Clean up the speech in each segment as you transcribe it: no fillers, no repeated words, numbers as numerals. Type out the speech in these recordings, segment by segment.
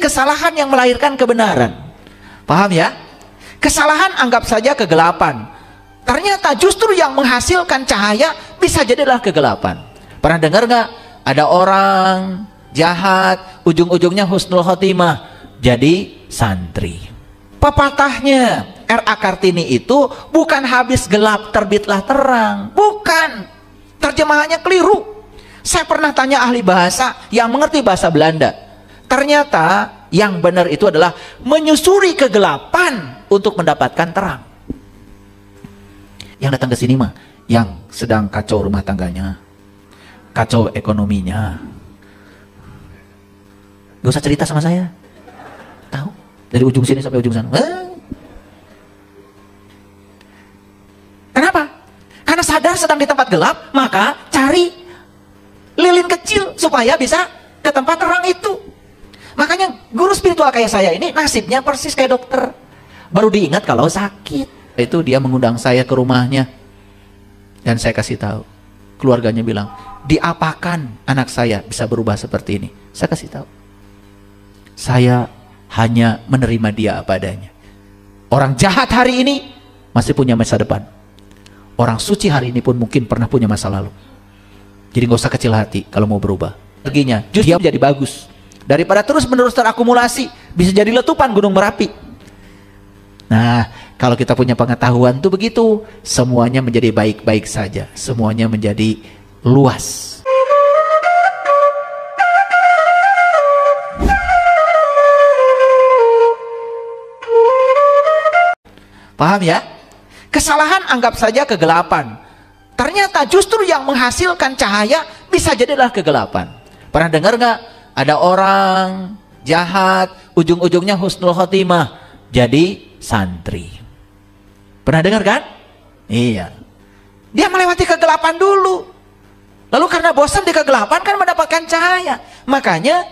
kesalahan yang melahirkan kebenaran. Paham ya? Kesalahan anggap saja kegelapan. Ternyata justru yang menghasilkan cahaya bisa jadilah kegelapan. Pernah dengar nggak? Ada orang jahat, ujung-ujungnya husnul khotimah, jadi santri. Pepatahnya R.A. Kartini itu bukan habis gelap terbitlah terang. Bukan. Terjemahannya keliru. Saya pernah tanya ahli bahasa yang mengerti bahasa Belanda. Ternyata yang benar itu adalah menyusuri kegelapan untuk mendapatkan terang. Yang datang ke sini mah yang sedang kacau rumah tangganya, kacau ekonominya. Gak usah cerita sama saya. Tahu? Dari ujung sini sampai ujung sana. Kenapa? Karena sadar sedang di tempat gelap, maka cari lilin kecil supaya bisa ke tempat terang itu. Makanya guru spiritual kayak saya ini nasibnya persis kayak dokter. Baru diingat kalau sakit. Itu dia mengundang saya ke rumahnya. Dan saya kasih tahu. Keluarganya bilang, diapakan anak saya bisa berubah seperti ini? Saya kasih tahu. Saya hanya menerima dia apa adanya. Orang jahat hari ini masih punya masa depan. Orang suci hari ini pun mungkin pernah punya masa lalu. Jadi gak usah kecil hati kalau mau berubah. Energinya justru dia menjadi bagus. Daripada terus menerus terakumulasi, bisa jadi letupan gunung Merapi. Nah, kalau kita punya pengetahuan tuh begitu, semuanya menjadi baik-baik saja, semuanya menjadi luas. Paham ya? Kesalahan anggap saja kegelapan. Ternyata justru yang menghasilkan cahaya bisa jadilah kegelapan. Pernah dengar nggak? Ada orang jahat, ujung-ujungnya husnul khotimah, jadi santri. Pernah dengar kan? Iya. Dia melewati kegelapan dulu. Lalu karena bosan di kegelapan kan mendapatkan cahaya. Makanya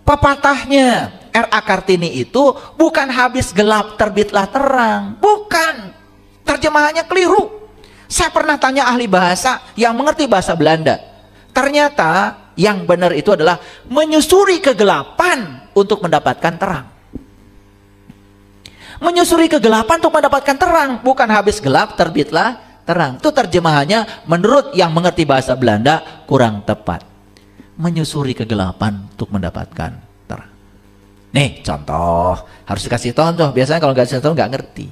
pepatahnya R.A. Kartini itu bukan habis gelap terbitlah terang. Bukan. Terjemahannya keliru. Saya pernah tanya ahli bahasa yang mengerti bahasa Belanda. Ternyata yang benar itu adalah menyusuri kegelapan untuk mendapatkan terang. Menyusuri kegelapan untuk mendapatkan terang, bukan habis gelap terbitlah terang. Itu terjemahannya menurut yang mengerti bahasa Belanda kurang tepat. Menyusuri kegelapan untuk mendapatkan terang. Nih contoh, harus dikasih contoh. Biasanya kalau nggak kasih contoh nggak ngerti.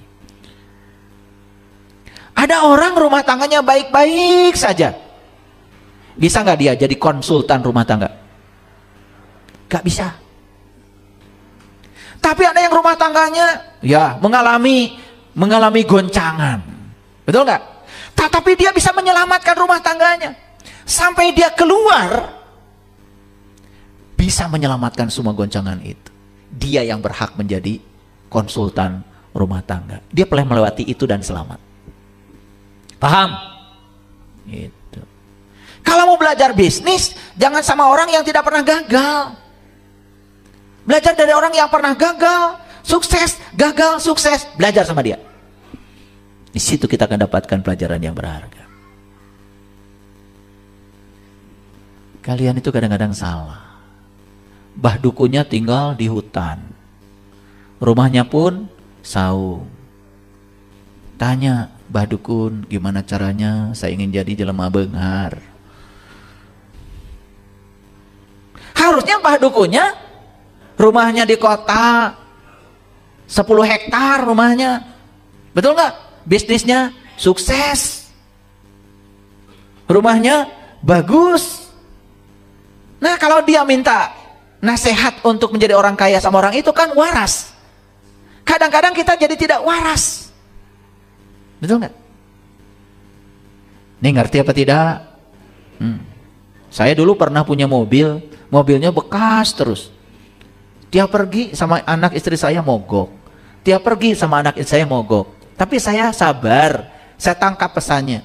Ada orang rumah tangganya baik-baik saja. Bisa nggak dia jadi konsultan rumah tangga? Gak bisa. Tapi ada yang rumah tangganya ya mengalami goncangan. Betul nggak? Tapi dia bisa menyelamatkan rumah tangganya. Sampai dia keluar bisa menyelamatkan semua goncangan itu. Dia yang berhak menjadi konsultan rumah tangga. Dia telah melewati itu dan selamat. Paham? Gitu. Kalau mau belajar bisnis, jangan sama orang yang tidak pernah gagal. Belajar dari orang yang pernah gagal, sukses, gagal, sukses. Belajar sama dia. Di situ kita akan dapatkan pelajaran yang berharga. Kalian itu kadang-kadang salah. Mbah dukunya tinggal di hutan. Rumahnya pun saung. Tanya, Mbah dukun, gimana caranya saya ingin jadi jelema beunghar? Harusnya Mbah dukunya rumahnya di kota 10 hektar rumahnya. Betul nggak? Bisnisnya sukses. Rumahnya bagus. Nah, kalau dia minta nasihat untuk menjadi orang kaya sama orang itu kan waras. Kadang-kadang kita jadi tidak waras. Betul nggak? Nih ngerti apa tidak? Saya dulu pernah punya mobil, mobilnya bekas terus. Dia pergi sama anak istri saya mogok. Dia pergi sama anak istri saya mogok. Tapi saya sabar, saya tangkap pesannya.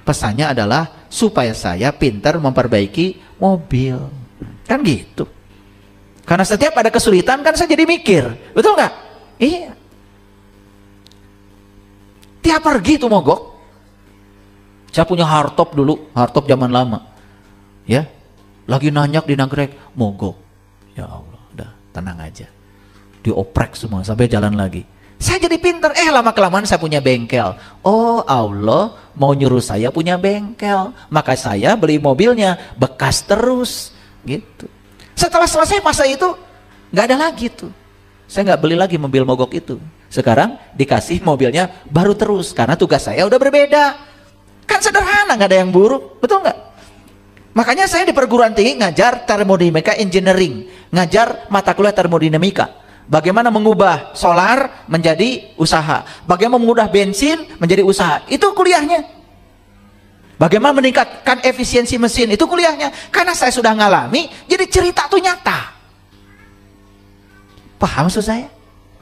Pesannya adalah supaya saya pintar memperbaiki mobil. Kan gitu. Karena setiap ada kesulitan kan saya jadi mikir. Betul nggak? Iya. Dia pergi tuh mogok. Saya punya hardtop dulu, hardtop zaman lama. Ya. Lagi nanyak di nagrek, mogok. Ya Allah, udah. tenang aja. Dioprek semua sampai jalan lagi. Saya jadi pinter, lama-kelamaan saya punya bengkel. Oh, Allah mau nyuruh saya punya bengkel. Maka saya beli mobilnya bekas terus. Gitu. Setelah selesai masa itu, nggak ada lagi tuh. Saya nggak beli lagi mobil mogok itu. Sekarang dikasih mobilnya baru terus. Karena tugas saya udah berbeda. Kan sederhana, nggak ada yang buruk. Betul nggak? Makanya saya di perguruan tinggi ngajar termodinamika engineering. Ngajar mata kuliah termodinamika. Bagaimana mengubah solar menjadi usaha. Bagaimana mengubah bensin menjadi usaha. Itu kuliahnya. Bagaimana meningkatkan efisiensi mesin. Itu kuliahnya. Karena saya sudah ngalami, jadi cerita tuh nyata. Paham maksud saya?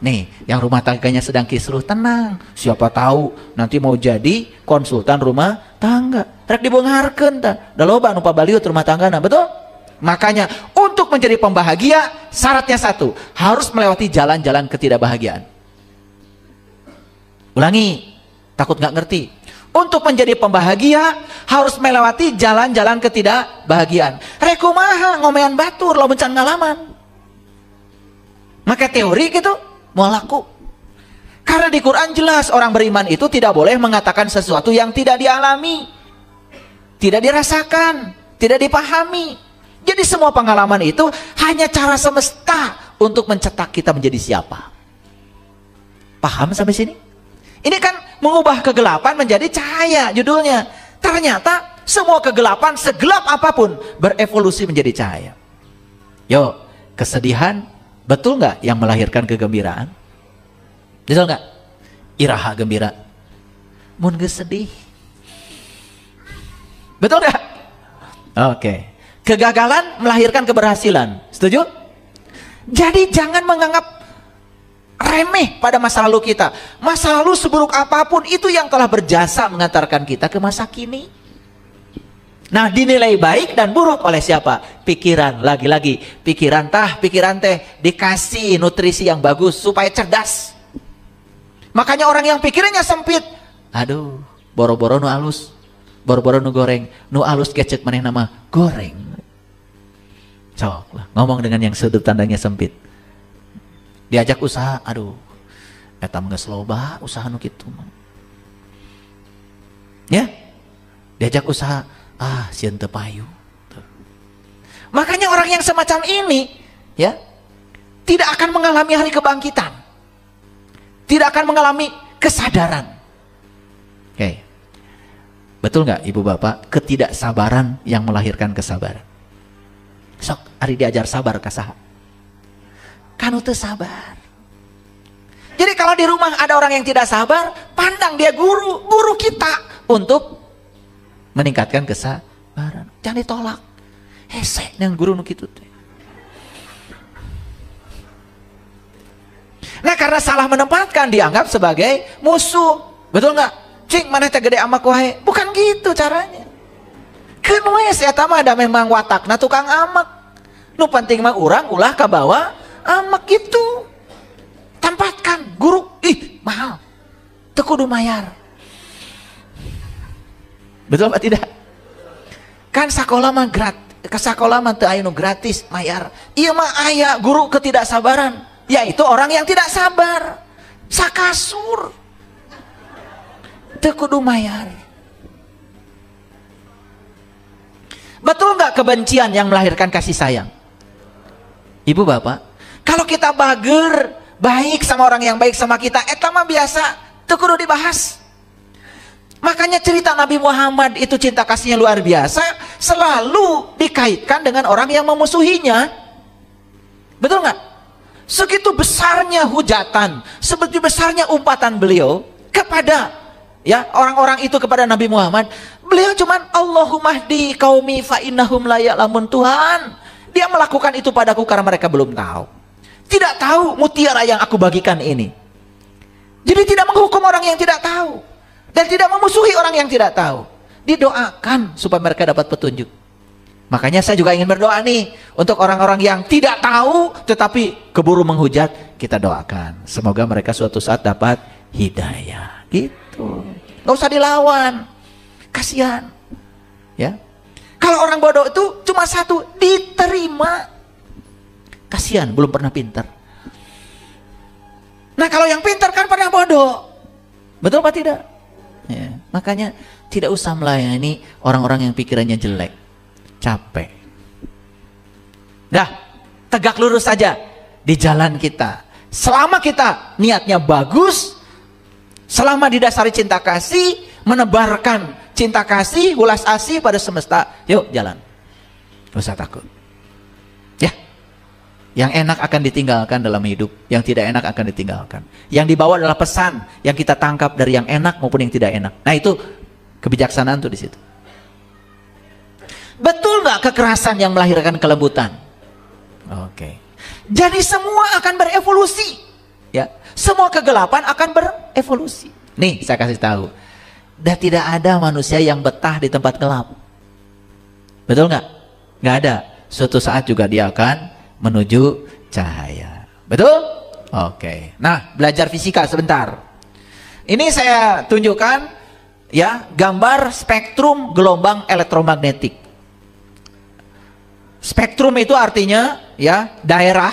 Nih, yang rumah tangganya sedang kisruh, tenang. Siapa tahu nanti mau jadi konsultan rumah tangga. Rek dibongharkeun tah. Da loba anu pabaliut rumah tanggana, betul? Makanya untuk menjadi pembahagia syaratnya satu, harus melewati jalan-jalan ketidakbahagiaan. Ulangi, takut nggak ngerti. Untuk menjadi pembahagia harus melewati jalan-jalan ketidakbahagiaan. Rekumaha ngomean batur lo bencan ngalaman. Maka teori gitu mau laku. Karena di Quran jelas orang beriman itu tidak boleh mengatakan sesuatu yang tidak dialami, tidak dirasakan, tidak dipahami. Jadi semua pengalaman itu hanya cara semesta untuk mencetak kita menjadi siapa. Paham sampai sini? Ini kan mengubah kegelapan menjadi cahaya judulnya. Ternyata semua kegelapan segelap apapun berevolusi menjadi cahaya. Yo, kesedihan betul nggak yang melahirkan kegembiraan? Betul nggak? Iraha gembira. Mun geus sedih. Betul nggak? Oke. Kegagalan melahirkan keberhasilan. Setuju? Jadi jangan menganggap remeh pada masa lalu kita. Masa lalu seburuk apapun itu yang telah berjasa mengantarkan kita ke masa kini. Nah, dinilai baik dan buruk oleh siapa? Pikiran. Lagi-lagi pikiran teh dikasih nutrisi yang bagus supaya cerdas. Makanya orang yang pikirannya sempit, aduh, boro-boro nu alus, boro-boro nu goreng, nu alus kecek maneh nama goreng. Sok lah, ngomong dengan yang sudut pandangnya sempit. Diajak usaha, aduh, eta geus loba usaha nu kitu. Ya? Diajak usaha, sieun teu payu. Makanya orang yang semacam ini, ya, tidak akan mengalami hari kebangkitan. Tidak akan mengalami kesadaran. Oke. Betul nggak ibu bapak? Ketidaksabaran yang melahirkan kesabaran. Sok, ari diajar sabar kasaha. Kanu teu sabar. Jadi kalau di rumah ada orang yang tidak sabar, pandang dia guru kita untuk meningkatkan kesabaran. Jangan ditolak. Hese yang guru nu kitu teh. Nah, karena salah menempatkan dianggap sebagai musuh. Betul nggak? Cing, mana teh gede amak wae. Bukan gitu caranya. Keun we eta mah da memang watakna tukang amak. Nu penting mah urang ulah ka bawa amak gitu. Tempatkan guru, mahal. Teu kudu mayar. Betul apa tidak? Kan sakola mah sakola mah teu aya nu gratis, mayar. Ieu mah aya guru ketidaksabaran, yaitu orang yang tidak sabar. Sakasur. Teu kudu mayar. Betul nggak kebencian yang melahirkan kasih sayang? Ibu bapak, kalau kita bager baik sama orang yang baik sama kita, eta mah biasa, teu kudu dibahas. Makanya cerita Nabi Muhammad itu cinta kasihnya luar biasa, selalu dikaitkan dengan orang yang memusuhinya. Betul nggak? Segitu besarnya hujatan, sebegitu besarnya umpatan beliau kepada ya orang-orang itu kepada Nabi Muhammad. Beliau cuman Allahumma hdi qaumi fa innahum la ya'lamun. Tuhan, dia melakukan itu padaku karena mereka belum tahu. Tidak tahu mutiara yang aku bagikan ini. Jadi tidak menghukum orang yang tidak tahu dan tidak memusuhi orang yang tidak tahu. Didoakan supaya mereka dapat petunjuk. Makanya saya juga ingin berdoa nih untuk orang-orang yang tidak tahu tetapi keburu menghujat, kita doakan semoga mereka suatu saat dapat hidayah. Gitu. Nggak usah dilawan. Kasihan. Ya. Kalau orang bodoh itu cuma satu, diterima. Kasihan, belum pernah pintar. Nah kalau yang pintar kan pernah bodoh. Betul apa tidak? Ya, makanya tidak usah melayani orang-orang yang pikirannya jelek. Capek. Dah, tegak lurus saja di jalan kita. Selama kita niatnya bagus, selama didasari cinta kasih, menebarkan cinta kasih, ulas asih pada semesta, yuk jalan. Gak usah takut. Ya, yang enak akan ditinggalkan dalam hidup, yang tidak enak akan ditinggalkan. Yang dibawa adalah pesan yang kita tangkap dari yang enak maupun yang tidak enak. Nah itu kebijaksanaan tuh di situ. Betul nggak kekerasan yang melahirkan kelembutan? Oke. Jadi semua akan berevolusi, ya. Semua kegelapan akan berevolusi. Nih saya kasih tahu, dah tidak ada manusia yang betah di tempat gelap. Betul nggak? Nggak ada. Suatu saat juga dia akan menuju cahaya. Betul? Oke. Nah, belajar fisika sebentar. Ini saya tunjukkan ya gambar spektrum gelombang elektromagnetik. Spektrum itu artinya ya daerah.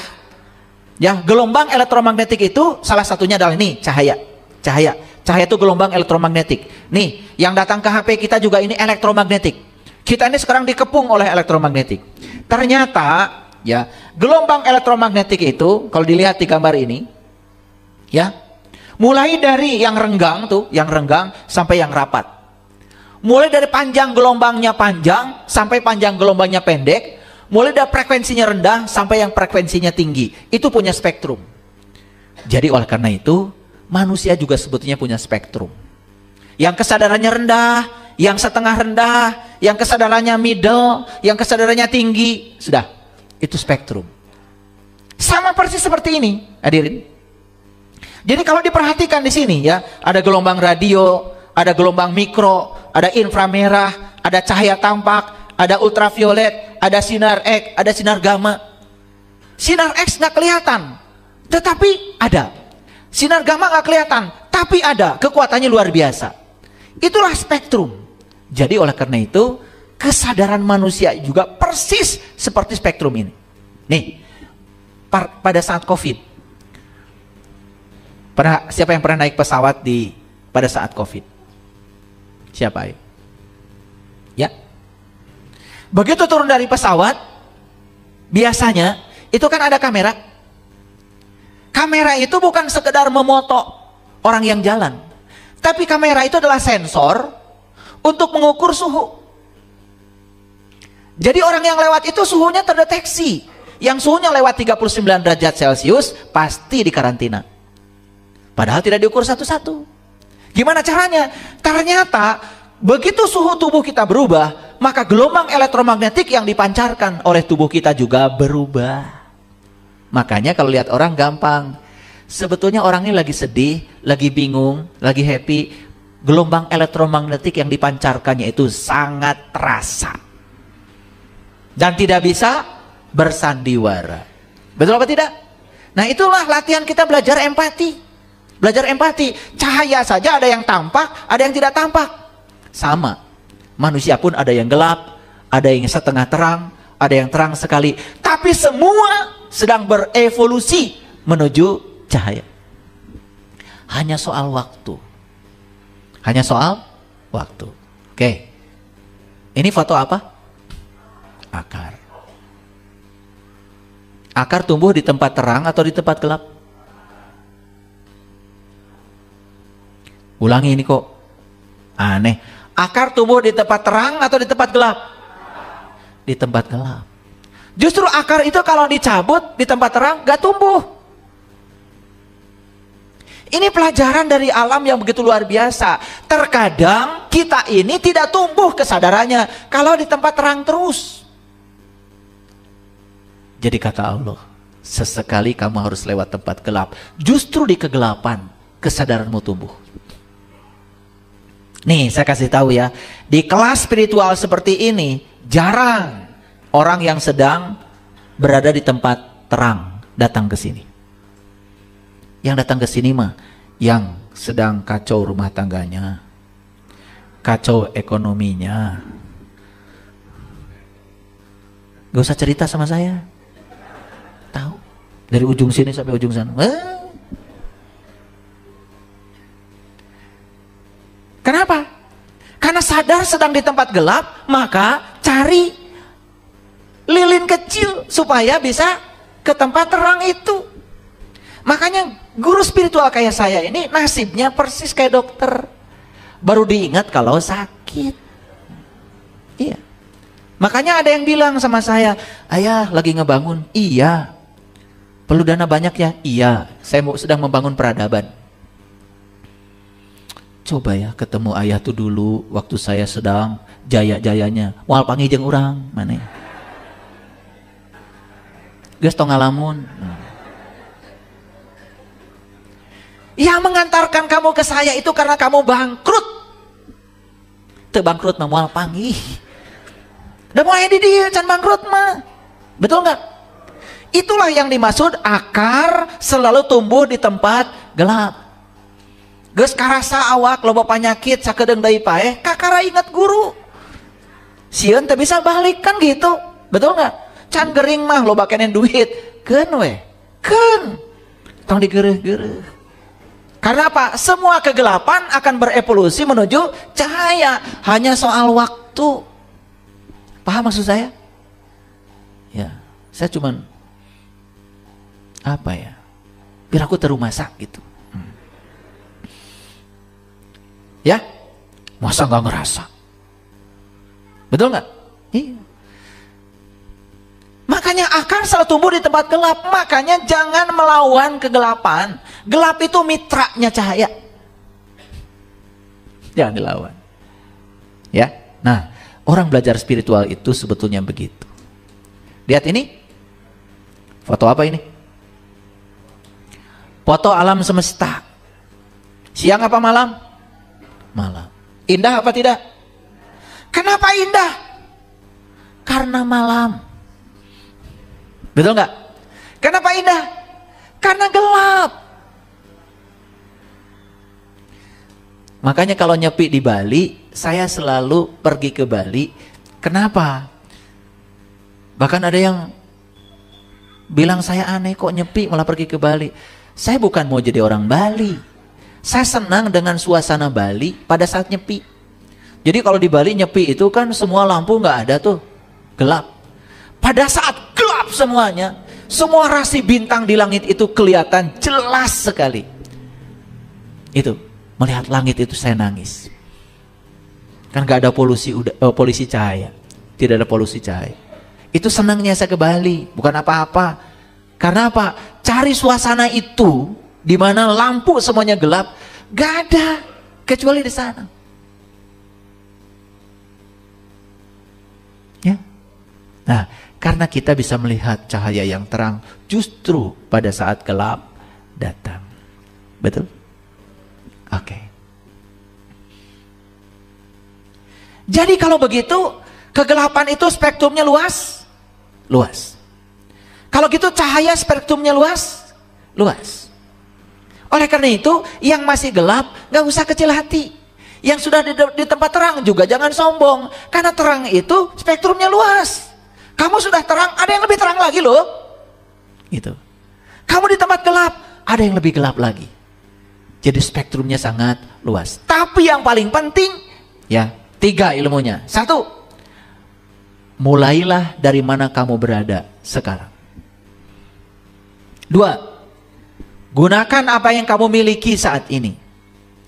Ya, gelombang elektromagnetik itu salah satunya adalah ini cahaya. Cahaya itu gelombang elektromagnetik. Nih, yang datang ke HP kita juga ini elektromagnetik. Kita ini sekarang dikepung oleh elektromagnetik. Ternyata ya, gelombang elektromagnetik itu kalau dilihat di gambar ini ya, mulai dari yang renggang tuh, yang renggang sampai yang rapat. Mulai dari panjang gelombangnya panjang sampai panjang gelombangnya pendek. Mulai dari frekuensinya rendah sampai yang frekuensinya tinggi. Itu punya spektrum. Jadi oleh karena itu, manusia juga sebetulnya punya spektrum. Yang kesadarannya rendah, yang setengah rendah, yang kesadarannya middle, yang kesadarannya tinggi. Sudah, itu spektrum. Sama persis seperti ini, hadirin. Jadi kalau diperhatikan di sini ya, ada gelombang radio, ada gelombang mikro, ada inframerah, ada cahaya tampak, ada ultraviolet, ada sinar X, ada sinar gamma. Sinar X nggak kelihatan, tetapi ada. Sinar gamma nggak kelihatan, tapi ada. Kekuatannya luar biasa. Itulah spektrum. Jadi oleh karena itu, kesadaran manusia juga persis seperti spektrum ini. Nih, pada saat COVID, siapa yang pernah naik pesawat pada saat COVID? Siapa ya? Ya. Begitu turun dari pesawat, biasanya itu kan ada kamera. Kamera itu bukan sekedar memoto orang yang jalan, tapi kamera itu adalah sensor untuk mengukur suhu. Jadi orang yang lewat itu suhunya terdeteksi. Yang suhunya lewat 39 derajat Celcius pasti dikarantina. Padahal tidak diukur satu-satu. Gimana caranya? Ternyata begitu suhu tubuh kita berubah, maka gelombang elektromagnetik yang dipancarkan oleh tubuh kita juga berubah. Makanya kalau lihat orang gampang. Sebetulnya orang ini lagi sedih, lagi bingung, lagi happy. Gelombang elektromagnetik yang dipancarkannya itu sangat terasa. Dan tidak bisa bersandiwara. Betul apa tidak? Nah itulah latihan kita belajar empati. Belajar empati. Cahaya saja ada yang tampak, ada yang tidak tampak. Sama. Manusia pun ada yang gelap, ada yang setengah terang, ada yang terang sekali. Tapi semua sedang berevolusi menuju cahaya. Hanya soal waktu. Hanya soal waktu. Oke. Ini foto apa? Akar. Akar tumbuh di tempat terang atau di tempat gelap? Ulangi ini kok aneh. Akar tumbuh di tempat terang atau di tempat gelap? Di tempat gelap. Justru akar itu kalau dicabut di tempat terang gak tumbuh. Ini pelajaran dari alam yang begitu luar biasa. Terkadang kita ini tidak tumbuh kesadarannya kalau di tempat terang terus. Jadi kata Allah, sesekali kamu harus lewat tempat gelap. Justru di kegelapan kesadaranmu tumbuh. Nih saya kasih tahu ya, di kelas spiritual seperti ini jarang orang yang sedang berada di tempat terang datang ke sini. Yang datang ke sini mah yang sedang kacau rumah tangganya, kacau ekonominya. Gak usah cerita sama saya. Tahu. Dari ujung sini sampai ujung sana. Kenapa? Karena sadar sedang di tempat gelap, maka cari lilin kecil supaya bisa ke tempat terang itu. Makanya guru spiritual kayak saya ini nasibnya persis kayak dokter. Baru diingat kalau sakit. Iya. Makanya ada yang bilang sama saya, ayah lagi ngebangun. Iya. Perlu dana banyak ya? Iya. Saya sedang membangun peradaban. Coba ya ketemu ayah tuh dulu waktu saya sedang jaya-jayanya. Wal panggil jeung urang mana? Geus tong ngalamun. Yang mengantarkan kamu ke saya itu karena kamu bangkrut. Teu bangkrut mah moal panggih. Udah mulai di dia can bangkrut mah. Betul nggak? Itulah yang dimaksud akar selalu tumbuh di tempat gelap. Geus karasa awak loba panyakit sakedeung deui paeh kakara ingat guru. Sieun teu bisa balik kan gitu. Betul nggak? Can gering mah loba keneh duit. Keun we. Keun. Tong digeureuh-geureuh. Karena apa? Semua kegelapan akan berevolusi menuju cahaya. Hanya soal waktu. Paham maksud saya? Ya, saya cuman apa ya? Biar aku terumasa gitu. Ya, masa nggak ngerasa? Betul nggak? Iya. Makanya akar selalu tumbuh di tempat gelap. Makanya jangan melawan kegelapan. Gelap itu mitranya cahaya. Jangan dilawan. Ya. Nah, orang belajar spiritual itu sebetulnya begitu. Lihat ini. Foto apa ini? Foto alam semesta. Siang apa malam? Malam. Indah apa tidak? Kenapa indah? Karena malam. Betul nggak? Kenapa indah? Karena gelap. Makanya kalau nyepi di Bali, saya selalu pergi ke Bali. Kenapa? Bahkan ada yang bilang saya aneh kok nyepi malah pergi ke Bali. Saya bukan mau jadi orang Bali. Saya senang dengan suasana Bali pada saat nyepi. Jadi kalau di Bali nyepi itu kan semua lampu nggak ada tuh, gelap. Pada saat gelap semuanya, semua rasi bintang di langit itu kelihatan jelas sekali. Itu, melihat langit itu saya nangis. Kan nggak ada polusi cahaya, tidak ada polusi cahaya. Itu senangnya saya ke Bali, bukan apa-apa. Karena apa? Cari suasana itu. Di mana lampu semuanya gelap, gak ada kecuali di sana. Ya. Nah, karena kita bisa melihat cahaya yang terang justru pada saat gelap datang. Betul? Oke. Jadi kalau begitu, kegelapan itu spektrumnya luas? Luas. Kalau gitu cahaya spektrumnya luas? Luas. Oleh karena itu, yang masih gelap gak usah kecil hati. Yang sudah di tempat terang juga jangan sombong. Karena terang itu spektrumnya luas. Kamu sudah terang, ada yang lebih terang lagi loh. Gitu. Kamu di tempat gelap, ada yang lebih gelap lagi. Jadi spektrumnya sangat luas. Tapi yang paling penting, ya 3 ilmunya. 1, mulailah dari mana kamu berada sekarang. 2, gunakan apa yang kamu miliki saat ini.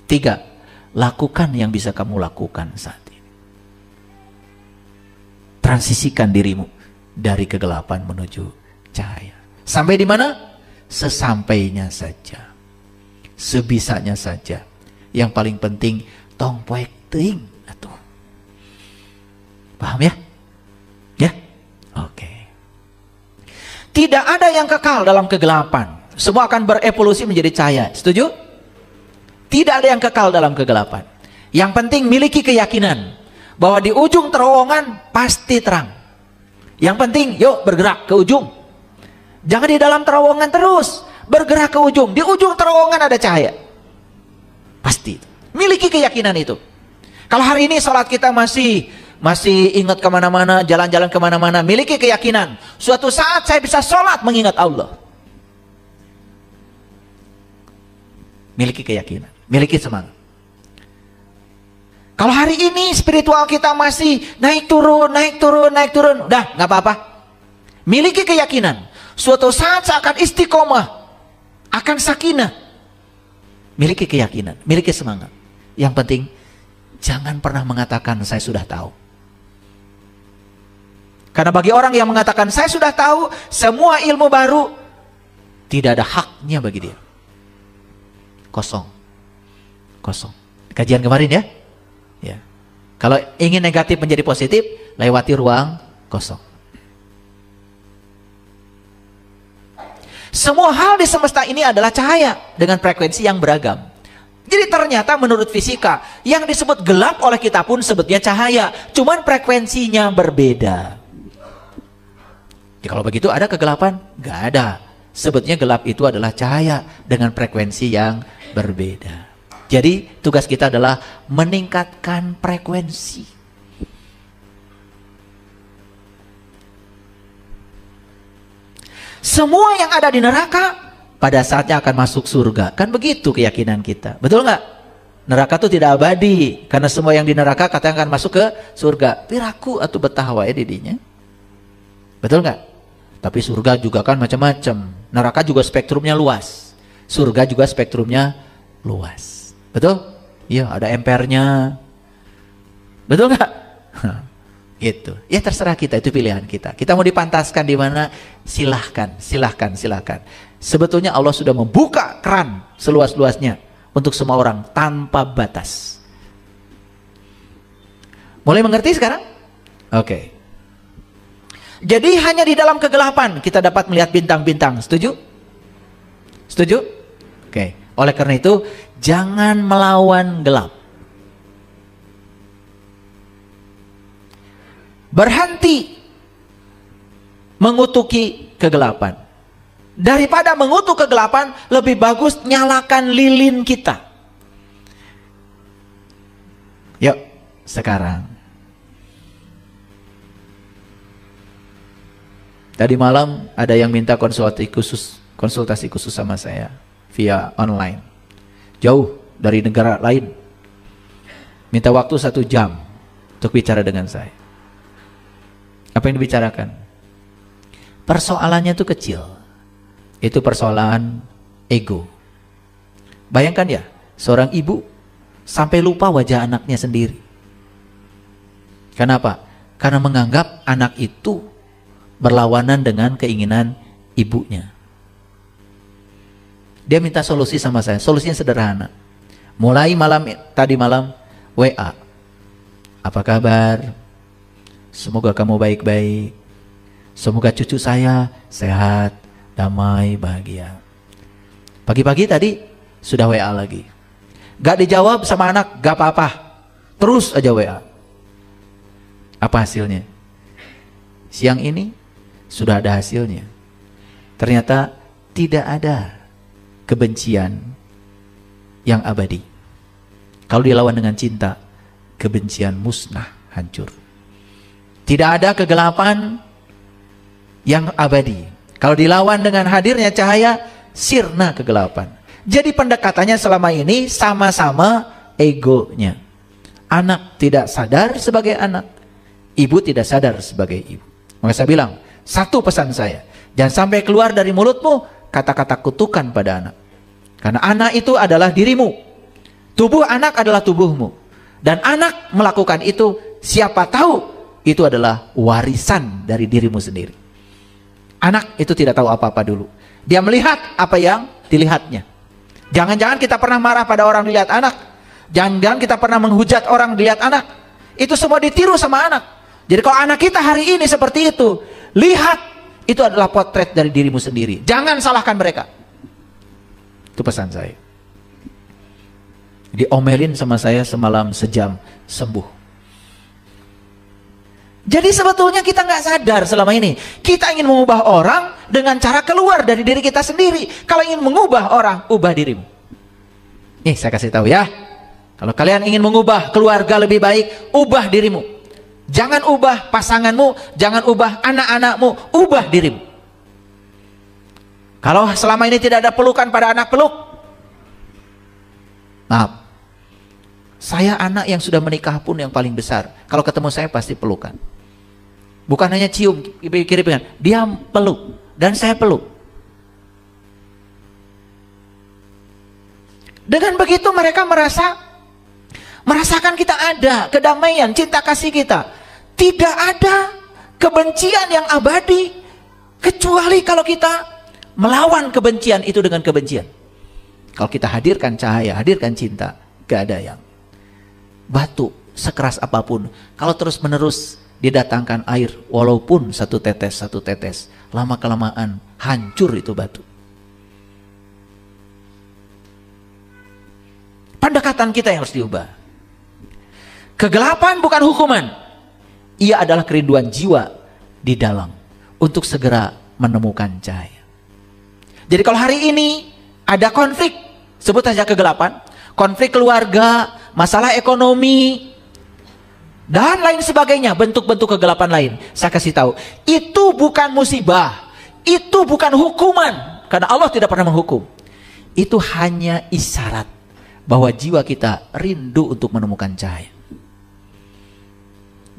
3, lakukan yang bisa kamu lakukan saat ini. Transisikan dirimu dari kegelapan menuju cahaya. Sampai di mana? Sesampainya saja. Sebisanya saja. Yang paling penting, tong poek teuing atuh. Paham ya? Ya? Oke. Tidak ada yang kekal dalam kegelapan. Semua akan berevolusi menjadi cahaya. Setuju? Tidak ada yang kekal dalam kegelapan. Yang penting miliki keyakinan bahwa di ujung terowongan pasti terang. Yang penting yuk bergerak ke ujung. Jangan di dalam terowongan terus. Bergerak ke ujung. Di ujung terowongan ada cahaya. Pasti. Miliki keyakinan itu. Kalau hari ini sholat kita masih masih ingat kemana-mana, jalan-jalan kemana-mana, miliki keyakinan, suatu saat saya bisa sholat mengingat Allah. Miliki keyakinan, miliki semangat. Kalau hari ini spiritual kita masih naik turun, udah nggak apa-apa. Miliki keyakinan, suatu saat saya akan istiqomah, akan sakinah. Miliki keyakinan, miliki semangat. Yang penting, jangan pernah mengatakan saya sudah tahu. Karena bagi orang yang mengatakan saya sudah tahu semua ilmu baru, tidak ada haknya bagi dia. Kosong. Kajian kemarin ya. Ya. Kalau ingin negatif menjadi positif, lewati ruang kosong. Semua hal di semesta ini adalah cahaya dengan frekuensi yang beragam. Jadi ternyata menurut fisika, yang disebut gelap oleh kita pun sebutnya cahaya, cuman frekuensinya berbeda. Ya, kalau begitu ada kegelapan? Gak ada. Sebetulnya gelap itu adalah cahaya dengan frekuensi yang berbeda. Jadi tugas kita adalah meningkatkan frekuensi. Semua yang ada di neraka pada saatnya akan masuk surga. Kan begitu keyakinan kita. Betul nggak? Neraka itu tidak abadi. Karena semua yang di neraka katanya akan masuk ke surga. Piraku atau betah wae didinya. Betul nggak? Tapi surga juga kan macam-macam. Neraka juga spektrumnya luas. Surga juga spektrumnya luas. Betul? Iya, ada ampernya. Betul nggak? Gitu. Ya terserah kita, itu pilihan kita. Kita mau dipantaskan di mana? Silahkan. Sebetulnya Allah sudah membuka keran seluas-luasnya untuk semua orang tanpa batas. Mulai mengerti sekarang? Oke. Jadi hanya di dalam kegelapan kita dapat melihat bintang-bintang. Setuju? Setuju? Oke. Oleh karena itu, jangan melawan gelap. Berhenti mengutuki kegelapan. Daripada mengutuk kegelapan, lebih bagus nyalakan lilin kita. Yuk, sekarang. Tadi malam ada yang minta konsultasi khusus sama saya via online. Jauh dari negara lain. Minta waktu 1 jam untuk bicara dengan saya. Apa yang dibicarakan? Persoalannya itu kecil. Itu persoalan ego. Bayangkan ya, seorang ibu sampai lupa wajah anaknya sendiri. Kenapa? Karena menganggap anak itu berlawanan dengan keinginan ibunya. Dia minta solusi sama saya. Solusinya sederhana. Mulai tadi malam WA. Apa kabar? Semoga kamu baik-baik. Semoga cucu saya sehat, damai, bahagia. Pagi-pagi tadi sudah WA lagi. Gak dijawab sama anak, gak apa-apa. Terus aja WA. Apa hasilnya? Siang ini sudah ada hasilnya. Ternyata tidak ada kebencian yang abadi. Kalau dilawan dengan cinta, kebencian musnah, hancur. Tidak ada kegelapan yang abadi. Kalau dilawan dengan hadirnya cahaya, sirna kegelapan. Jadi pendekatannya selama ini sama-sama egonya. Anak tidak sadar sebagai anak, ibu tidak sadar sebagai ibu. Maka saya bilang, satu pesan saya, jangan sampai keluar dari mulutmu kata-kata kutukan pada anak. Karena anak itu adalah dirimu. Tubuh anak adalah tubuhmu. Dan anak melakukan itu, siapa tahu itu adalah warisan dari dirimu sendiri. Anak itu tidak tahu apa-apa dulu. Dia melihat apa yang dilihatnya. Jangan-jangan kita pernah marah pada orang dilihat anak. Jangan-jangan kita pernah menghujat orang dilihat anak. Itu semua ditiru sama anak. Jadi kalau anak kita hari ini seperti itu, lihat, itu adalah potret dari dirimu sendiri. Jangan salahkan mereka. Itu pesan saya. Diomelin sama saya semalam sejam, sembuh. Jadi sebetulnya kita nggak sadar selama ini. Kita ingin mengubah orang dengan cara keluar dari diri kita sendiri. Kalau ingin mengubah orang, ubah dirimu. Nih saya kasih tahu ya. Kalau kalian ingin mengubah keluarga lebih baik, ubah dirimu. Jangan ubah pasanganmu, jangan ubah anak-anakmu, ubah dirimu. Kalau selama ini tidak ada pelukan pada anak peluk, maaf, saya anak yang sudah menikah pun yang paling besar, kalau ketemu saya pasti pelukan. Bukan hanya cium, kiri-kiri, dia peluk, dan saya peluk. Dengan begitu mereka merasakan kita ada, kedamaian, cinta kasih kita. Tidak ada kebencian yang abadi, kecuali kalau kita melawan kebencian itu dengan kebencian. Kalau kita hadirkan cahaya, hadirkan cinta, gak ada yang. Batu sekeras apapun, kalau terus menerus didatangkan air, walaupun satu tetes, lama kelamaan hancur itu batu. Pendekatan kita yang harus diubah. Kegelapan bukan hukuman, ia adalah kerinduan jiwa di dalam untuk segera menemukan cahaya. Jadi kalau hari ini ada konflik, sebut saja kegelapan, konflik keluarga, masalah ekonomi, dan lain sebagainya, bentuk-bentuk kegelapan lain, saya kasih tahu, itu bukan musibah, itu bukan hukuman, karena Allah tidak pernah menghukum. Itu hanya isyarat bahwa jiwa kita rindu untuk menemukan cahaya.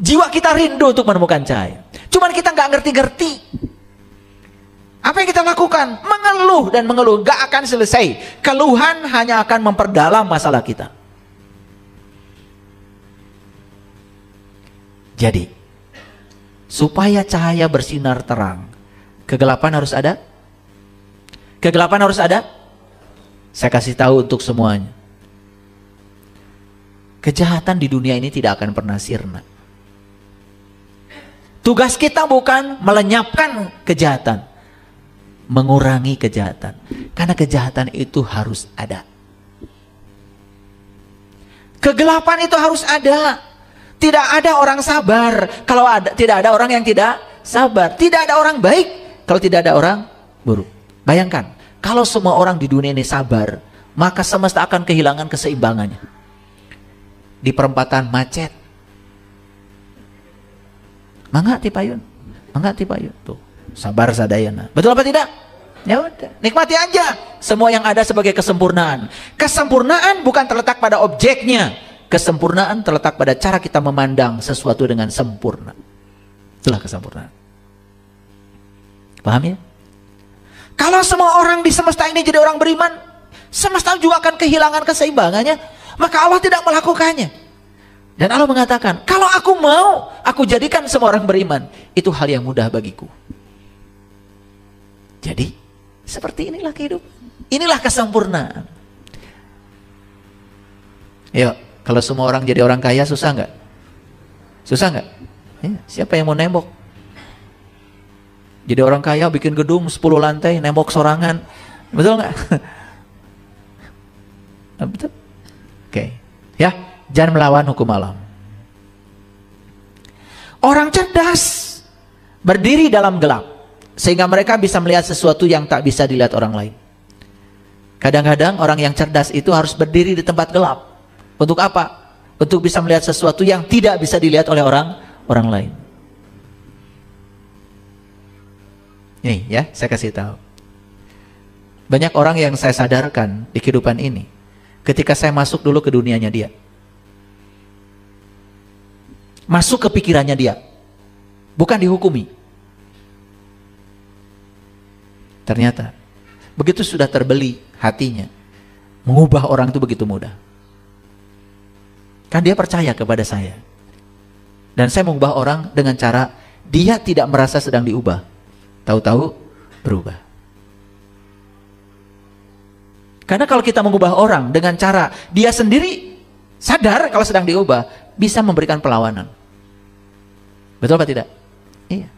Jiwa kita rindu untuk menemukan cahaya. Cuman kita nggak ngerti-ngerti. Apa yang kita lakukan? Mengeluh dan mengeluh, nggak akan selesai. Keluhan hanya akan memperdalam masalah kita. Jadi, supaya cahaya bersinar terang, kegelapan harus ada? Kegelapan harus ada? Saya kasih tahu untuk semuanya. Kejahatan di dunia ini tidak akan pernah sirna. Tugas kita bukan melenyapkan kejahatan, mengurangi kejahatan. Karena kejahatan itu harus ada. Kegelapan itu harus ada. Tidak ada orang sabar kalau tidak ada orang yang tidak sabar. Tidak ada orang baik kalau tidak ada orang buruk. Bayangkan, kalau semua orang di dunia ini sabar, maka semesta akan kehilangan keseimbangannya. Di perempatan macet, mangga tipayun, tuh sabar sadayana. Betul apa tidak? Ya udah, nikmati aja semua yang ada sebagai kesempurnaan. Kesempurnaan bukan terletak pada objeknya, kesempurnaan terletak pada cara kita memandang sesuatu dengan sempurna. Itulah kesempurnaan. Paham ya? Kalau semua orang di semesta ini jadi orang beriman, semesta juga akan kehilangan keseimbangannya. Maka Allah tidak melakukannya. Dan Allah mengatakan, kalau aku mau, aku jadikan semua orang beriman. Itu hal yang mudah bagiku. Jadi, seperti inilah kehidupan. Inilah kesempurnaan. Yuk, kalau semua orang jadi orang kaya, susah nggak? Susah nggak? Ya, siapa yang mau nembok? Jadi orang kaya bikin gedung 10 lantai, nembok sorangan. Betul nggak? Betul? Oke, ya, jangan melawan hukum alam. Orang cerdas berdiri dalam gelap, sehingga mereka bisa melihat sesuatu yang tak bisa dilihat orang lain. Kadang-kadang orang yang cerdas itu harus berdiri di tempat gelap. Untuk apa? Untuk bisa melihat sesuatu yang tidak bisa dilihat oleh orang lain. Nih ya, saya kasih tahu. Banyak orang yang saya sadarkan di kehidupan ini, ketika saya masuk dulu ke dunianya dia, masuk ke pikirannya dia, bukan dihukumi. Ternyata begitu sudah terbeli hatinya, mengubah orang itu begitu mudah. Kan dia percaya kepada saya, dan saya mengubah orang dengan cara dia tidak merasa sedang diubah, tahu-tahu berubah. Karena kalau kita mengubah orang dengan cara dia sendiri sadar kalau sedang diubah, bisa memberikan perlawanan. Betul apa tidak? Iya.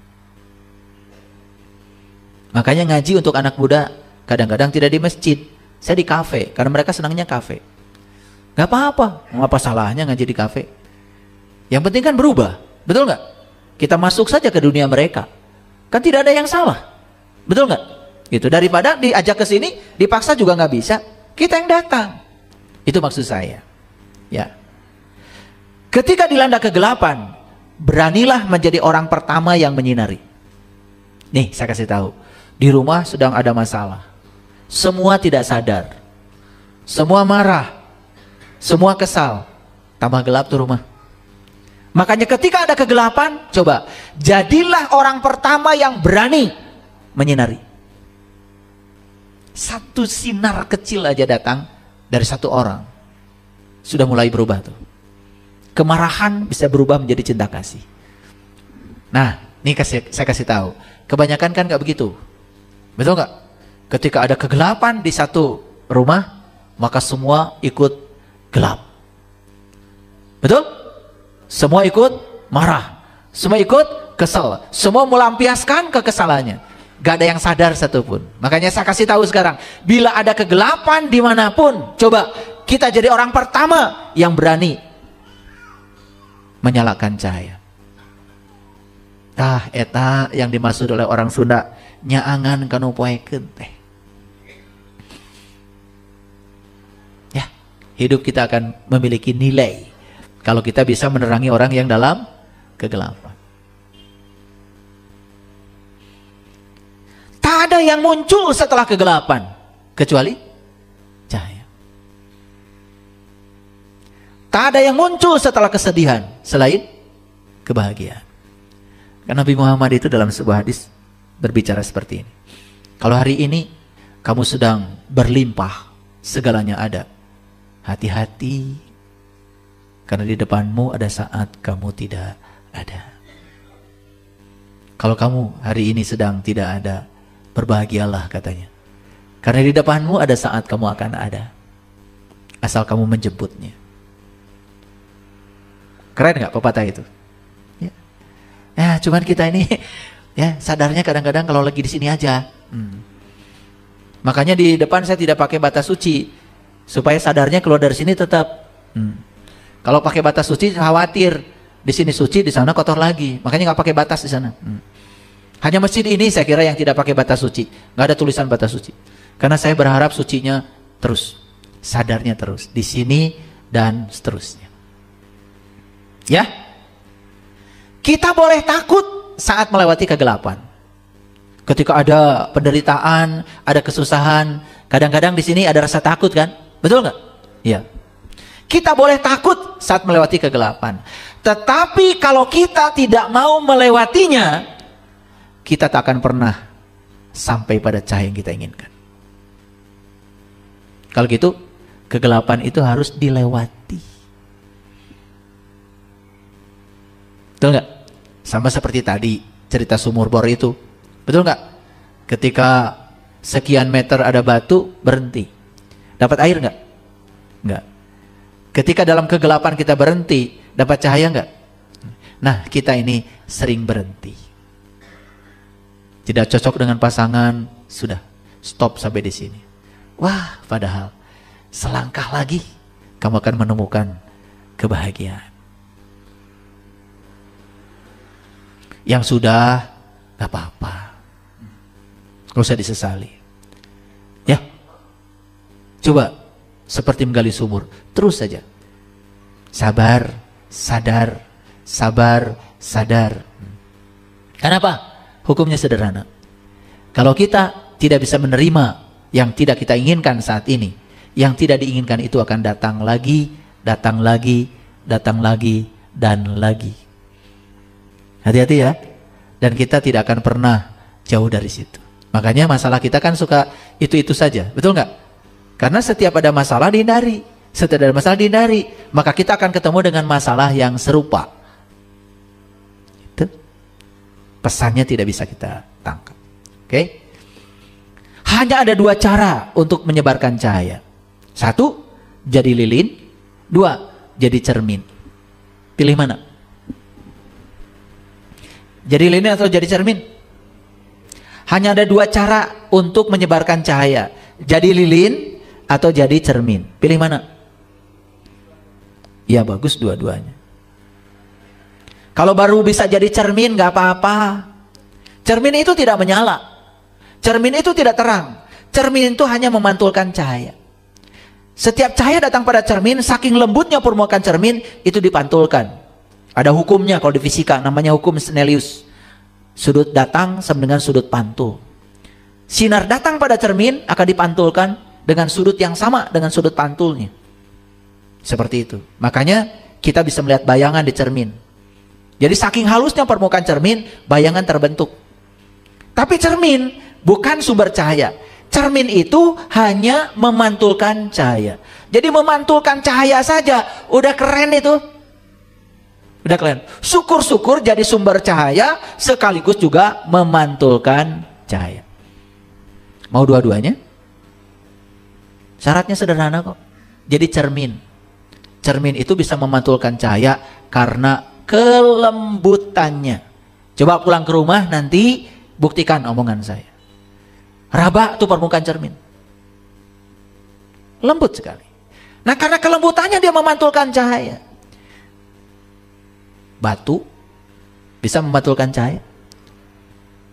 Makanya ngaji untuk anak muda kadang-kadang tidak di masjid, saya di kafe, karena mereka senangnya kafe. Gak apa-apa, apa salahnya ngaji di kafe? Yang penting kan berubah, betul nggak? Kita masuk saja ke dunia mereka, kan tidak ada yang salah, betul nggak? Gitu, daripada diajak ke sini, dipaksa juga nggak bisa, kita yang datang. Itu maksud saya. Ya. Ketika dilanda kegelapan, beranilah menjadi orang pertama yang menyinari. Nih, saya kasih tahu. Di rumah sedang ada masalah. Semua tidak sadar. Semua marah. Semua kesal. Tambah gelap tuh rumah. Makanya ketika ada kegelapan, coba, jadilah orang pertama yang berani menyinari. Satu sinar kecil aja datang dari satu orang, sudah mulai berubah tuh. Kemarahan bisa berubah menjadi cinta kasih. Nah, ini saya kasih tahu. Kebanyakan kan gak begitu. Betul gak? Ketika ada kegelapan di satu rumah, maka semua ikut gelap. Betul? Semua ikut marah. Semua ikut kesal. Semua melampiaskan kekesalannya. Gak ada yang sadar satupun. Makanya saya kasih tahu sekarang, bila ada kegelapan dimanapun, coba kita jadi orang pertama yang berani menyalakan cahaya. Eta yang dimaksud oleh orang Sunda, nyaangan kanu poekeun teh. Ya, hidup kita akan memiliki nilai kalau kita bisa menerangi orang yang dalam kegelapan. Tak ada yang muncul setelah kegelapan kecuali cahaya. Tak ada yang muncul setelah kesedihan selain kebahagiaan. Karena Nabi Muhammad itu dalam sebuah hadis berbicara seperti ini. Kalau hari ini kamu sedang berlimpah, segalanya ada, hati-hati, karena di depanmu ada saat kamu tidak ada. Kalau kamu hari ini sedang tidak ada, berbahagialah katanya. Karena di depanmu ada saat kamu akan ada. Asal kamu menjemputnya. Keren gak pepatah itu? Ya, cuman kita ini ya sadarnya kadang-kadang kalau lagi di sini aja. Makanya di depan saya tidak pakai batas suci. Supaya sadarnya keluar dari sini tetap. Kalau pakai batas suci khawatir. Di sini suci, di sana kotor lagi. Makanya nggak pakai batas di sana. Hanya masjid ini saya kira yang tidak pakai batas suci. Nggak ada tulisan batas suci. Karena saya berharap sucinya terus. Sadarnya terus. Di sini dan seterusnya. Ya. Kita boleh takut saat melewati kegelapan. Ketika ada penderitaan, ada kesusahan. Kadang-kadang di sini ada rasa takut kan? Betul nggak? Iya. Kita boleh takut saat melewati kegelapan. Tetapi kalau kita tidak mau melewatinya, kita tak akan pernah sampai pada cahaya yang kita inginkan. Kalau gitu, kegelapan itu harus dilewati. Betul nggak? Sama seperti tadi cerita sumur bor itu. Betul nggak? Ketika sekian meter ada batu, berhenti. Dapat air nggak? Nggak. Ketika dalam kegelapan kita berhenti, dapat cahaya nggak? Nah, kita ini sering berhenti. Tidak cocok dengan pasangan, sudah stop sampai di sini. Wah, padahal selangkah lagi kamu akan menemukan kebahagiaan. Yang sudah, gak apa-apa, gak usah disesali. Ya, coba seperti menggali sumur, terus saja. Sabar, sadar, sabar, sadar. Kenapa? Hukumnya sederhana. Kalau kita tidak bisa menerima yang tidak kita inginkan saat ini, yang tidak diinginkan itu akan datang lagi, datang lagi, datang lagi, dan lagi. Hati-hati ya. Dan kita tidak akan pernah jauh dari situ. Makanya masalah kita kan suka itu-itu saja. Betul nggak? Karena setiap ada masalah dihindari. Setiap ada masalah dihindari. Maka kita akan ketemu dengan masalah yang serupa. Itu pesannya tidak bisa kita tangkap. Oke? Hanya ada dua cara untuk menyebarkan cahaya. Satu, jadi lilin. Dua, jadi cermin. Pilih mana? Jadi lilin atau jadi cermin? Hanya ada dua cara untuk menyebarkan cahaya. Jadi lilin atau jadi cermin. Pilih mana? Ya bagus dua-duanya. Kalau baru bisa jadi cermin gak apa-apa. Cermin itu tidak menyala. Cermin itu tidak terang. Cermin itu hanya memantulkan cahaya. Setiap cahaya datang pada cermin, saking lembutnya permukaan cermin itu dipantulkan. Ada hukumnya kalau di fisika, namanya hukum Snellius. Sudut datang sama dengan sudut pantul. Sinar datang pada cermin akan dipantulkan dengan sudut yang sama dengan sudut pantulnya. Seperti itu. Makanya kita bisa melihat bayangan di cermin. Jadi saking halusnya permukaan cermin, bayangan terbentuk. Tapi cermin bukan sumber cahaya. Cermin itu hanya memantulkan cahaya. Jadi memantulkan cahaya saja udah keren itu. Udah keren. Syukur-syukur jadi sumber cahaya sekaligus juga memantulkan cahaya. Mau dua-duanya? Syaratnya sederhana kok. Jadi cermin. Cermin itu bisa memantulkan cahaya karena kelembutannya. Coba pulang ke rumah nanti buktikan omongan saya. Raba tuh permukaan cermin. Lembut sekali. Nah karena kelembutannya dia memantulkan cahaya. Batu bisa memantulkan cahaya.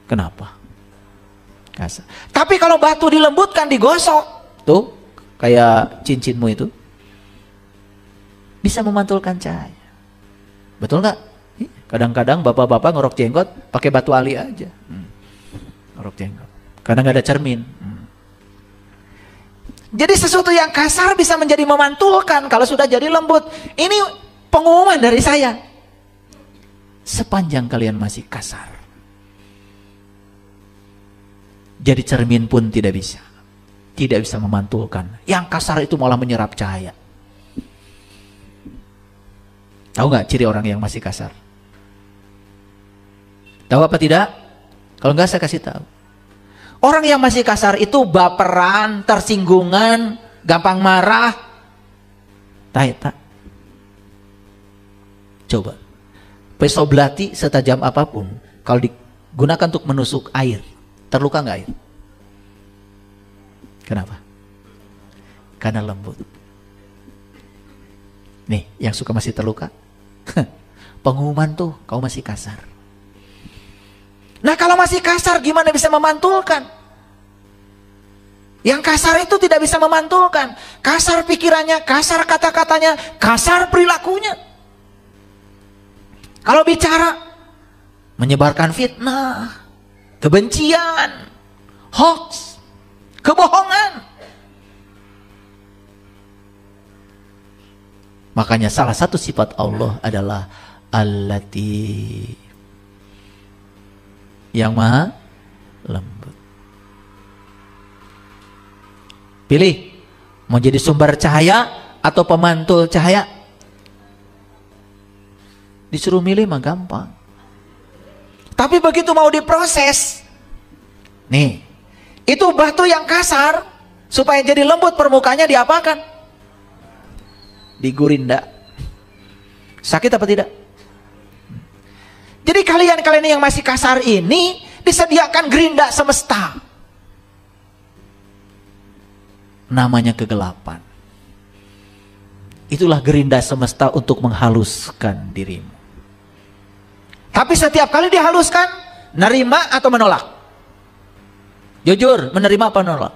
Kenapa? Kasar. Tapi kalau batu dilembutkan, digosok, tuh kayak cincinmu itu, bisa memantulkan cahaya. Betul nggak? Kadang-kadang bapak-bapak ngorok jenggot pakai batu ali aja. Ngorok jenggot. Karena nggak ada cermin. Jadi sesuatu yang kasar bisa menjadi memantulkan kalau sudah jadi lembut. Ini pengumuman dari saya. Sepanjang kalian masih kasar, jadi cermin pun tidak bisa memantulkan. Yang kasar itu malah menyerap cahaya. Tahu nggak ciri orang yang masih kasar? Tahu apa tidak? Kalau nggak saya kasih tahu. Orang yang masih kasar itu baperan, tersinggungan, gampang marah. Tak. Coba. Pisau belati setajam apapun, kalau digunakan untuk menusuk air, terluka nggak air? Kenapa? Karena lembut. Nih, yang suka masih terluka, pengumuman tuh, kau masih kasar. Nah kalau masih kasar, gimana bisa memantulkan? Yang kasar itu tidak bisa memantulkan. Kasar pikirannya, kasar kata-katanya, kasar perilakunya. Kalau bicara, menyebarkan fitnah, kebencian, hoax, kebohongan. Makanya salah satu sifat Allah adalah Al-Latif, yang maha lembut. Pilih, mau jadi sumber cahaya atau pemantul cahaya? Disuruh milih mah gampang. Tapi begitu mau diproses, nih, itu batu yang kasar, supaya jadi lembut permukaannya diapakan? Digurinda. Sakit apa tidak? Jadi kalian yang masih kasar ini disediakan gerinda semesta. Namanya kegelapan. Itulah gerinda semesta untuk menghaluskan dirimu. Tapi setiap kali dihaluskan, nerima atau menolak? Jujur, menerima apa menolak?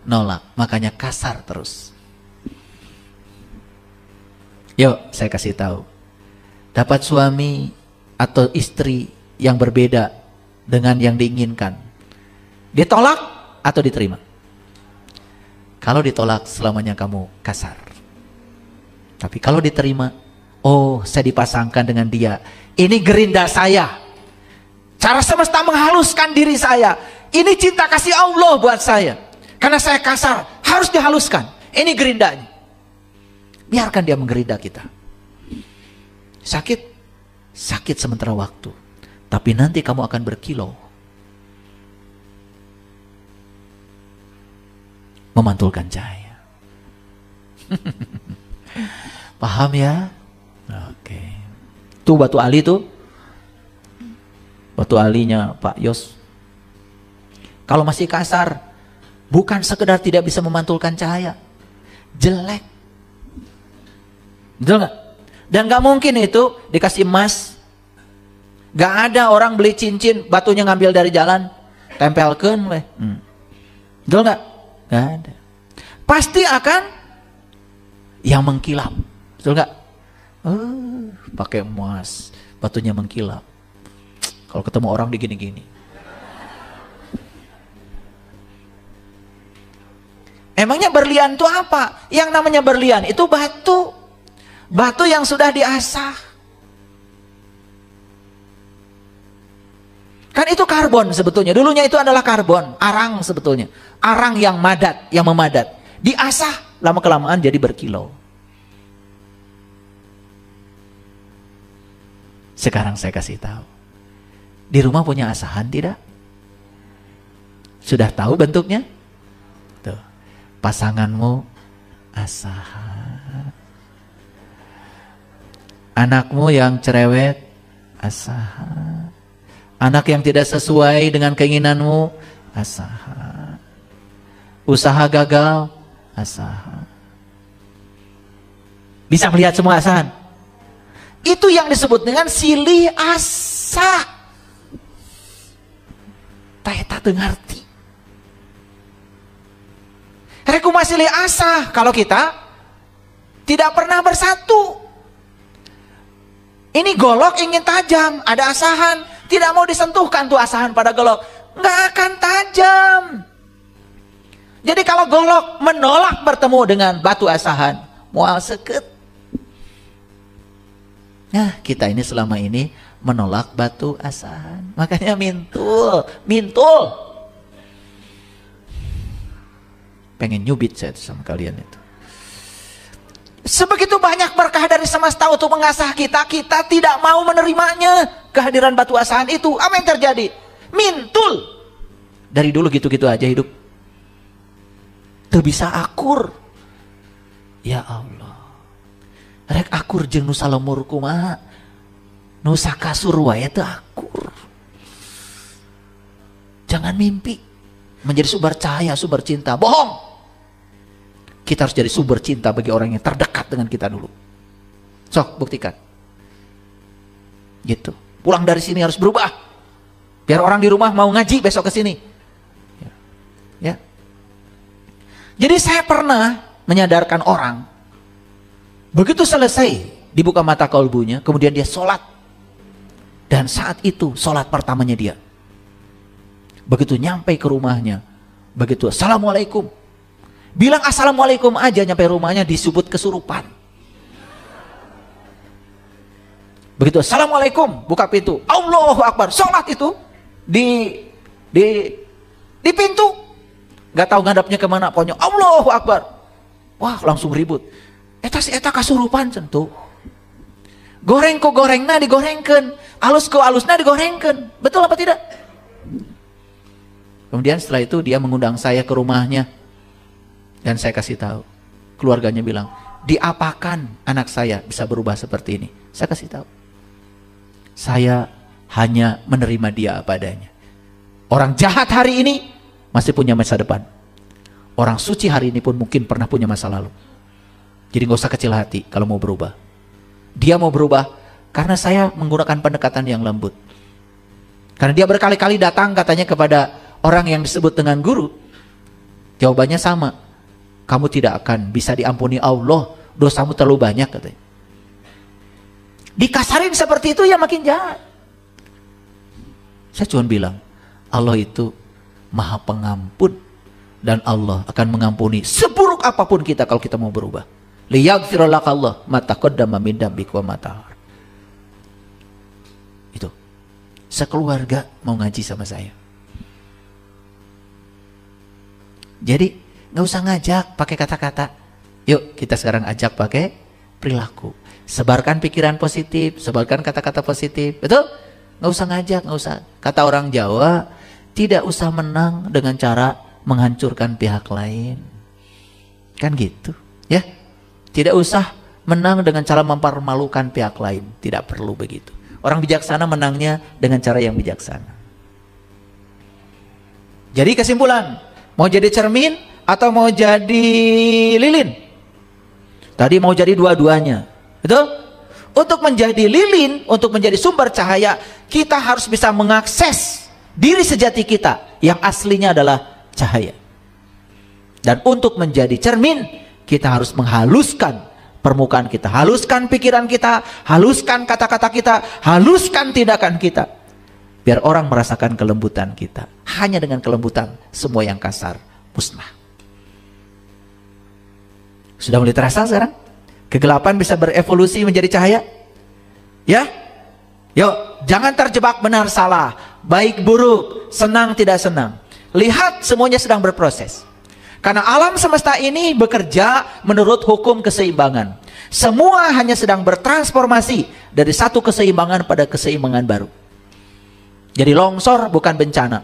Nolak, makanya kasar terus. Yuk, saya kasih tahu. Dapat suami atau istri yang berbeda dengan yang diinginkan, ditolak atau diterima? Kalau ditolak, selamanya kamu kasar. Tapi kalau diterima, oh, saya dipasangkan dengan dia. Ini gerinda saya. Cara semesta menghaluskan diri saya. Ini cinta kasih Allah buat saya. Karena saya kasar, harus dihaluskan. Ini gerindanya. Biarkan dia menggerinda kita. Sakit, sakit sementara waktu. Tapi nanti kamu akan berkilau. Memantulkan cahaya. Paham ya? Oke. Tuh batu ali tuh. Batu alinya Pak Yos. Kalau masih kasar, bukan sekedar tidak bisa memantulkan cahaya, jelek. Betul nggak? Dan nggak mungkin itu dikasih emas. Nggak ada orang beli cincin, batunya ngambil dari jalan, tempelkan weh. Betul nggak? Nggak ada. Pasti akan yang mengkilap. Betul nggak? Pakai emas, batunya mengkilap. Kalau ketemu orang digini-gini. Emangnya berlian itu apa? Yang namanya berlian itu batu. Batu yang sudah diasah. Kan itu karbon sebetulnya. Dulunya itu adalah karbon, arang sebetulnya. Arang yang madat, yang memadat. Diasah, lama-kelamaan jadi berkilau. Sekarang saya kasih tahu. Di rumah punya asahan tidak? Sudah tahu bentuknya? Tuh. Pasanganmu asahan. Anakmu yang cerewet asahan. Anak yang tidak sesuai dengan keinginanmu asahan. Usaha gagal asahan. Bisa melihat semua asahan? Itu yang disebut dengan silih asa. Taeta dengarti. Reku silih asa kalau kita tidak pernah bersatu. Ini golok ingin tajam, ada asahan, tidak mau disentuhkan tuh asahan pada golok, nggak akan tajam. Jadi kalau golok menolak bertemu dengan batu asahan, mual seket. Nah, kita ini selama ini menolak batu asahan. Makanya mintul. Pengen nyubit saya sama kalian itu. Sebegitu banyak berkah dari semesta untuk mengasah kita, kita tidak mau menerimanya. Kehadiran batu asahan itu, apa yang terjadi? Mintul. Dari dulu gitu-gitu aja hidup. Tuh bisa akur. Ya Allah. Rek akur jeung nu salemur kumaha. Nu sakasur wae teu akur. Jangan mimpi menjadi sumber cahaya, sumber cinta. Bohong. Kita harus jadi sumber cinta bagi orang yang terdekat dengan kita dulu. Sok, buktikan. Gitu. Pulang dari sini harus berubah. Biar orang di rumah mau ngaji besok ke sini. Ya. Jadi saya pernah menyadarkan orang. Begitu selesai dibuka mata kalbunya, kemudian dia sholat. Dan saat itu sholat pertamanya dia. Begitu nyampe ke rumahnya, begitu assalamualaikum, bilang assalamualaikum aja nyampe rumahnya disebut kesurupan. Begitu assalamualaikum, buka pintu, Allahu Akbar, sholat itu di pintu, nggak tahu ngadapnya kemana, pokoknya Allahu Akbar. Wah, langsung ribut. Eta kasurupan tentu. Goreng ku gorengna digorengkan, alus ku alusna digorengkan. Betul apa tidak? Kemudian setelah itu dia mengundang saya ke rumahnya. Dan saya kasih tahu. Keluarganya bilang, diapakan anak saya bisa berubah seperti ini? Saya kasih tahu. Saya hanya menerima dia apa adanya. Orang jahat hari ini masih punya masa depan. Orang suci hari ini pun mungkin pernah punya masa lalu. Jadi gak usah kecil hati kalau mau berubah. Dia mau berubah karena saya menggunakan pendekatan yang lembut. Karena dia berkali-kali datang katanya kepada orang yang disebut dengan guru. Jawabannya sama. Kamu tidak akan bisa diampuni Allah. Dosamu terlalu banyak katanya. Dikasarin seperti itu ya makin jahat. Saya cuma bilang, Allah itu maha pengampun. Dan Allah akan mengampuni seburuk apapun kita kalau kita mau berubah. Liyaghfira lakallah ma taqaddama min dambik wa ma ta'akhkhar. Itu. Sekeluarga mau ngaji sama saya. Jadi nggak usah ngajak pakai kata-kata. Yuk kita sekarang ajak pakai perilaku. Sebarkan pikiran positif, sebarkan kata-kata positif. Betul? Nggak usah ngajak, nggak usah. Kata orang Jawa, tidak usah menang dengan cara menghancurkan pihak lain. Kan gitu, ya? Tidak usah menang dengan cara mempermalukan pihak lain. Tidak perlu begitu. Orang bijaksana menangnya dengan cara yang bijaksana. Jadi kesimpulan, mau jadi cermin atau mau jadi lilin? Tadi mau jadi dua-duanya. Betul? Untuk menjadi lilin, untuk menjadi sumber cahaya, kita harus bisa mengakses diri sejati kita yang aslinya adalah cahaya. Dan untuk menjadi cermin, kita harus menghaluskan permukaan kita, haluskan pikiran kita, haluskan kata-kata kita, haluskan tindakan kita. Biar orang merasakan kelembutan kita. Hanya dengan kelembutan, semua yang kasar musnah. Sudah mulai terasa sekarang? Kegelapan bisa berevolusi menjadi cahaya? Ya? Yuk, jangan terjebak benar salah, baik buruk, senang tidak senang. Lihat semuanya sedang berproses. Karena alam semesta ini bekerja menurut hukum keseimbangan. Semua hanya sedang bertransformasi dari satu keseimbangan pada keseimbangan baru. Jadi longsor bukan bencana.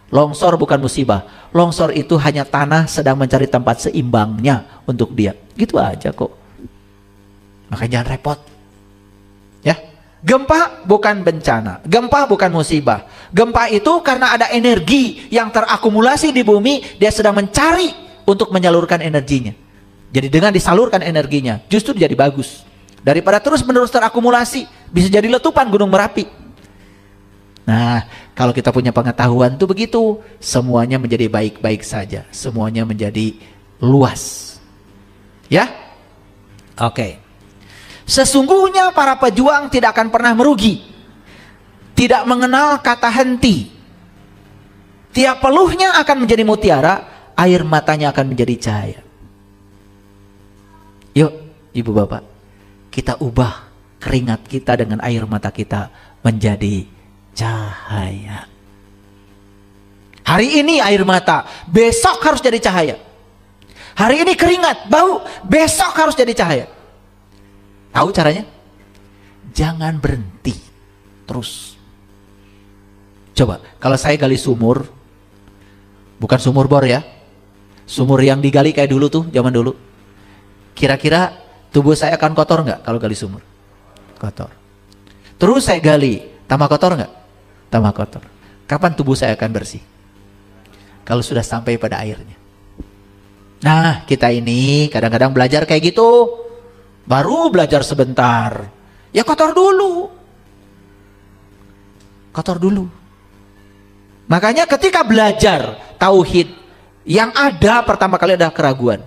Longsor bukan musibah. Longsor itu hanya tanah sedang mencari tempat seimbangnya untuk dia. Gitu aja kok. Makanya jangan repot. Ya. Gempa bukan bencana, gempa bukan musibah. Gempa itu karena ada energi yang terakumulasi di bumi, dia sedang mencari untuk menyalurkan energinya. Jadi dengan disalurkan energinya, justru jadi bagus. Daripada terus-menerus terakumulasi, bisa jadi letupan Gunung Merapi. Nah, kalau kita punya pengetahuan tuh begitu, semuanya menjadi baik-baik saja, semuanya menjadi luas. Ya? Oke. Sesungguhnya para pejuang tidak akan pernah merugi. Tidak mengenal kata henti. Tiap peluhnya akan menjadi mutiara, air matanya akan menjadi cahaya. Yuk, ibu bapak, kita ubah keringat kita dengan air mata kita menjadi cahaya. Hari ini air mata, besok harus jadi cahaya. Hari ini keringat, bau, besok harus jadi cahaya. Tahu caranya? Jangan berhenti terus. Coba, kalau saya gali sumur, bukan sumur bor ya, sumur yang digali kayak dulu tuh, zaman dulu. Kira-kira tubuh saya akan kotor nggak kalau gali sumur? Kotor. Terus saya gali, tambah kotor nggak? Tambah kotor. Kapan tubuh saya akan bersih? Kalau sudah sampai pada airnya. Nah, kita ini kadang-kadang belajar kayak gitu. Baru belajar sebentar, ya kotor dulu. Kotor dulu. Makanya ketika belajar tauhid, yang ada pertama kali adalah keraguan.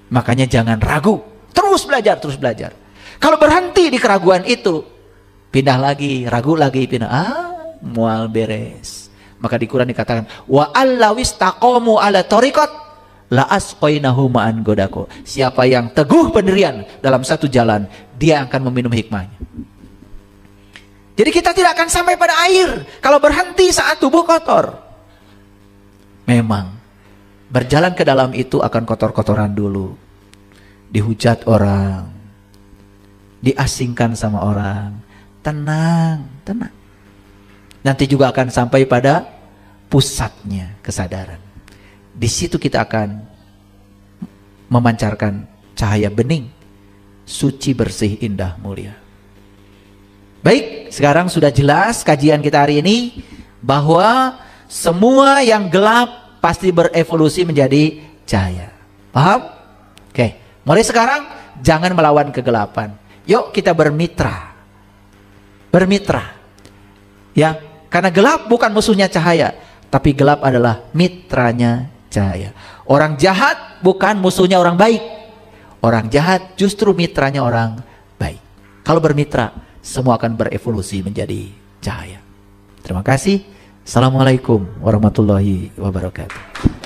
Makanya jangan ragu, terus belajar, terus belajar. Kalau berhenti di keraguan itu, pindah lagi, ragu lagi, pindah. Mual beres. Maka di Quran dikatakan, wa allawis taqomu ala tariqat la asqainahu ma'an godako. Siapa yang teguh pendirian dalam satu jalan, dia akan meminum hikmahnya. Jadi kita tidak akan sampai pada air kalau berhenti saat tubuh kotor. Memang berjalan ke dalam itu akan kotor-kotoran dulu. Dihujat orang, diasingkan sama orang. Tenang, tenang. Nanti juga akan sampai pada pusatnya kesadaran. Di situ kita akan memancarkan cahaya bening, suci, bersih, indah, mulia. Baik, sekarang sudah jelas kajian kita hari ini bahwa semua yang gelap pasti berevolusi menjadi cahaya. Paham? Oke, mulai sekarang jangan melawan kegelapan. Yuk kita bermitra. Bermitra. Ya, karena gelap bukan musuhnya cahaya, tapi gelap adalah mitranya cahaya. Orang jahat bukan musuhnya orang baik. Orang jahat justru mitranya orang baik. Kalau bermitra, semua akan berevolusi menjadi cahaya. Terima kasih. Assalamualaikum warahmatullahi wabarakatuh.